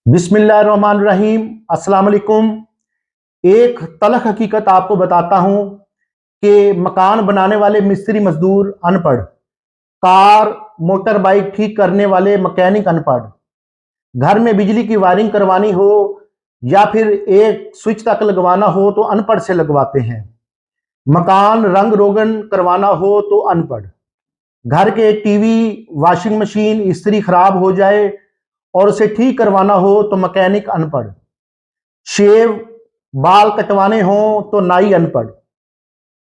बिस्मिल्लाहिर्रहमानिर्रहीम। अस्सलाम वालेकुम। एक तलख हकीकत आपको बताता हूं कि मकान बनाने वाले मिस्त्री मजदूर अनपढ़, कार मोटर बाइक ठीक करने वाले मैकेनिक अनपढ़, घर में बिजली की वायरिंग करवानी हो या फिर एक स्विच तक लगवाना हो तो अनपढ़ से लगवाते हैं। मकान रंग रोगन करवाना हो तो अनपढ़, घर के टीवी वॉशिंग मशीन इस्त्री खराब हो जाए और उसे ठीक करवाना हो तो मैकेनिक अनपढ़, शेव बाल कटवाने हो तो नाई अनपढ़,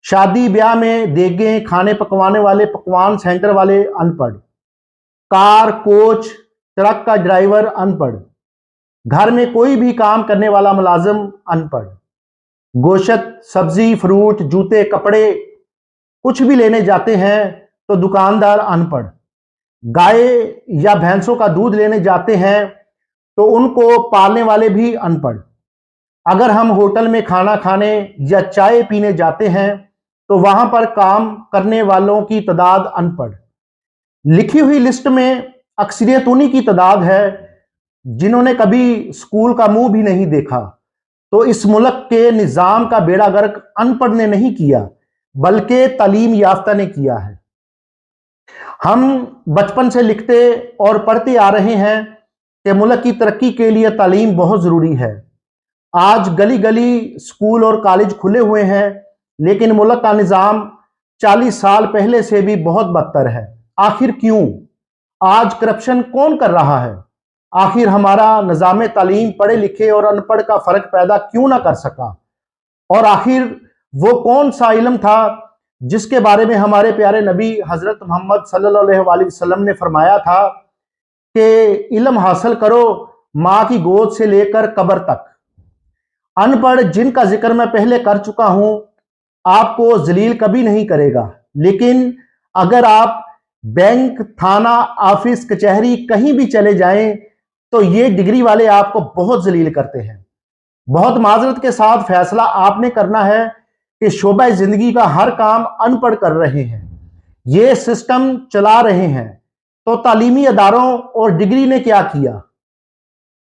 शादी ब्याह में देगे खाने पकवाने वाले पकवान सेंटर वाले अनपढ़, कार कोच ट्रक का ड्राइवर अनपढ़, घर में कोई भी काम करने वाला मुलाजिम अनपढ़, गोश्त सब्जी फ्रूट जूते कपड़े कुछ भी लेने जाते हैं तो दुकानदार अनपढ़, गाय या भैंसों का दूध लेने जाते हैं तो उनको पालने वाले भी अनपढ़, अगर हम होटल में खाना खाने या चाय पीने जाते हैं तो वहां पर काम करने वालों की तादाद अनपढ़। लिखी हुई लिस्ट में अक्सरियत उन्हीं की तादाद है जिन्होंने कभी स्कूल का मुंह भी नहीं देखा। तो इस मुल्क के निजाम का बेड़ा गर्क अनपढ़ ने नहीं किया बल्कि तालीम याफ्ता ने किया है। हम बचपन से लिखते और पढ़ते आ रहे हैं कि मुल्क की तरक्की के लिए तालीम बहुत जरूरी है। आज गली गली स्कूल और कॉलेज खुले हुए हैं लेकिन मुल्क का निजाम 40 साल पहले से भी बहुत बदतर है। आखिर क्यों? आज करप्शन कौन कर रहा है? आखिर हमारा निजाम तालीम पढ़े लिखे और अनपढ़ का फर्क पैदा क्यों ना कर सका? और आखिर वो कौन सा इल्म था जिसके बारे में हमारे प्यारे नबी हजरत मोहम्मद सल्लल्लाहु अलैहि वसल्लम ने फरमाया था कि इल्म हासिल करो माँ की गोद से लेकर कब्र तक। अनपढ़ जिनका जिक्र मैं पहले कर चुका हूं आपको जलील कभी नहीं करेगा, लेकिन अगर आप बैंक थाना ऑफिस कचहरी कहीं भी चले जाएं तो ये डिग्री वाले आपको बहुत जलील करते हैं। बहुत माजरत के साथ फैसला आपने करना है कि शोबा जिंदगी का हर काम अनपढ़ कर रहे हैं, ये सिस्टम चला रहे हैं। तो तालीमी अदारों और डिग्री ने क्या किया?